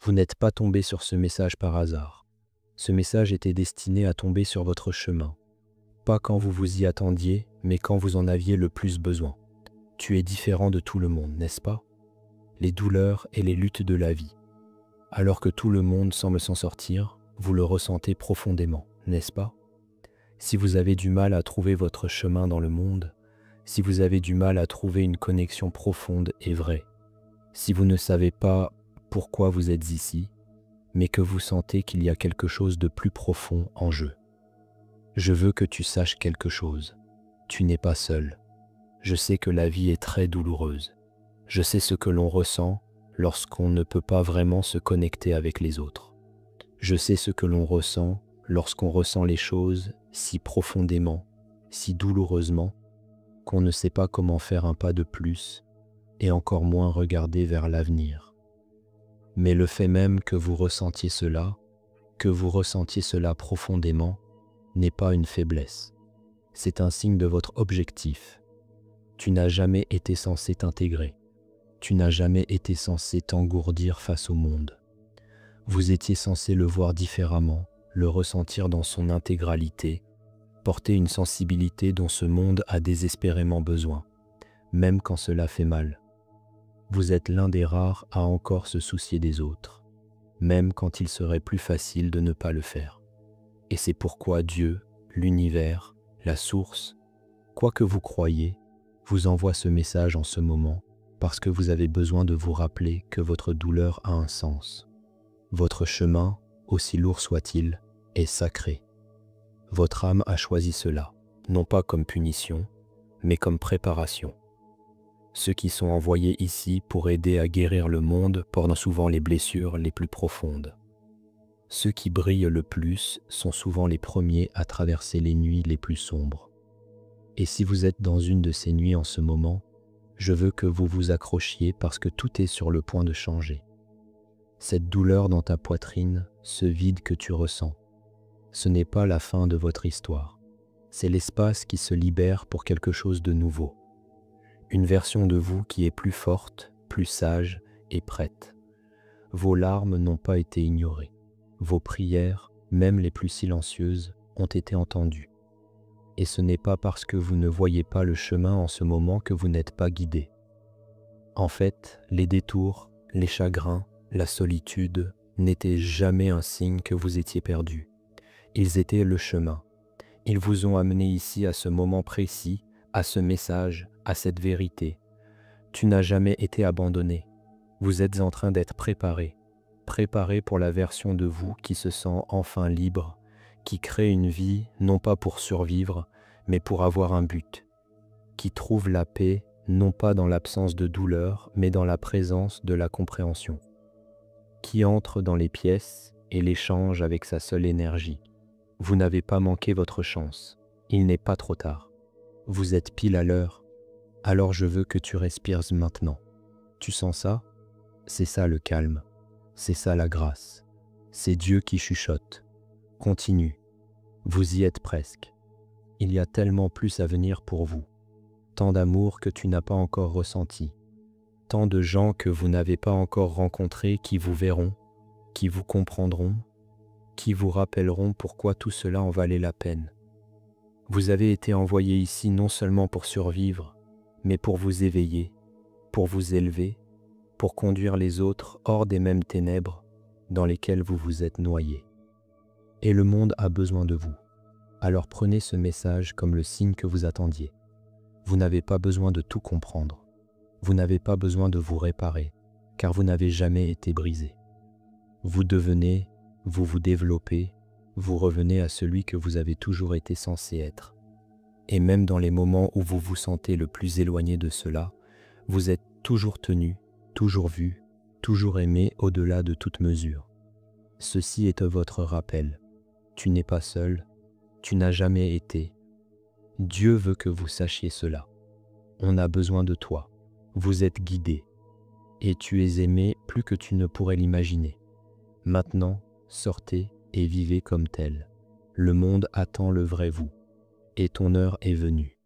Vous n'êtes pas tombé sur ce message par hasard. Ce message était destiné à tomber sur votre chemin. Pas quand vous vous y attendiez, mais quand vous en aviez le plus besoin. Tu es différent de tout le monde, n'est-ce pas? Les douleurs et les luttes de la vie. Alors que tout le monde semble s'en sortir, vous le ressentez profondément, n'est-ce pas? Si vous avez du mal à trouver votre chemin dans le monde, si vous avez du mal à trouver une connexion profonde et vraie, si vous ne savez pas pourquoi vous êtes ici, mais que vous sentez qu'il y a quelque chose de plus profond en jeu. Je veux que tu saches quelque chose. Tu n'es pas seul. Je sais que la vie est très douloureuse. Je sais ce que l'on ressent lorsqu'on ne peut pas vraiment se connecter avec les autres. Je sais ce que l'on ressent lorsqu'on ressent les choses si profondément, si douloureusement, qu'on ne sait pas comment faire un pas de plus et encore moins regarder vers l'avenir. Mais le fait même que vous ressentiez cela profondément, n'est pas une faiblesse. C'est un signe de votre objectif. Tu n'as jamais été censé t'intégrer. Tu n'as jamais été censé t'engourdir face au monde. Vous étiez censé le voir différemment, le ressentir dans son intégralité, porter une sensibilité dont ce monde a désespérément besoin, même quand cela fait mal. Vous êtes l'un des rares à encore se soucier des autres, même quand il serait plus facile de ne pas le faire. Et c'est pourquoi Dieu, l'univers, la source, quoi que vous croyiez, vous envoie ce message en ce moment, parce que vous avez besoin de vous rappeler que votre douleur a un sens. Votre chemin, aussi lourd soit-il, est sacré. Votre âme a choisi cela, non pas comme punition, mais comme préparation. Ceux qui sont envoyés ici pour aider à guérir le monde portent souvent les blessures les plus profondes. Ceux qui brillent le plus sont souvent les premiers à traverser les nuits les plus sombres. Et si vous êtes dans une de ces nuits en ce moment, je veux que vous vous accrochiez parce que tout est sur le point de changer. Cette douleur dans ta poitrine, ce vide que tu ressens, ce n'est pas la fin de votre histoire. C'est l'espace qui se libère pour quelque chose de nouveau. Une version de vous qui est plus forte, plus sage et prête. Vos larmes n'ont pas été ignorées. Vos prières, même les plus silencieuses, ont été entendues. Et ce n'est pas parce que vous ne voyez pas le chemin en ce moment que vous n'êtes pas guidé. En fait, les détours, les chagrins, la solitude n'étaient jamais un signe que vous étiez perdu. Ils étaient le chemin. Ils vous ont amené ici à ce moment précis, à ce message, à cette vérité. Tu n'as jamais été abandonné. Vous êtes en train d'être préparé. Préparé pour la version de vous qui se sent enfin libre, qui crée une vie non pas pour survivre, mais pour avoir un but, qui trouve la paix non pas dans l'absence de douleur, mais dans la présence de la compréhension, qui entre dans les pièces et l'échange avec sa seule énergie. Vous n'avez pas manqué votre chance, il n'est pas trop tard. Vous êtes pile à l'heure, alors je veux que tu respires maintenant. Tu sens ça? C'est ça le calme. C'est ça la grâce. C'est Dieu qui chuchote. Continue. Vous y êtes presque. Il y a tellement plus à venir pour vous. Tant d'amour que tu n'as pas encore ressenti. Tant de gens que vous n'avez pas encore rencontrés qui vous verront, qui vous comprendront, qui vous rappelleront pourquoi tout cela en valait la peine. Vous avez été envoyés ici non seulement pour survivre, mais pour vous éveiller, pour vous élever, pour conduire les autres hors des mêmes ténèbres dans lesquelles vous vous êtes noyés. Et le monde a besoin de vous. Alors prenez ce message comme le signe que vous attendiez. Vous n'avez pas besoin de tout comprendre. Vous n'avez pas besoin de vous réparer, car vous n'avez jamais été brisé. Vous devenez, vous vous développez, vous revenez à celui que vous avez toujours été censé être. Et même dans les moments où vous vous sentez le plus éloigné de cela, vous êtes toujours tenu, toujours vu, toujours aimé au-delà de toute mesure. Ceci est votre rappel. Tu n'es pas seul, tu n'as jamais été. Dieu veut que vous sachiez cela. On a besoin de toi. Vous êtes guidé. Et tu es aimé plus que tu ne pourrais l'imaginer. Maintenant, sortez et vivez comme tel. Le monde attend le vrai vous. Et ton heure est venue.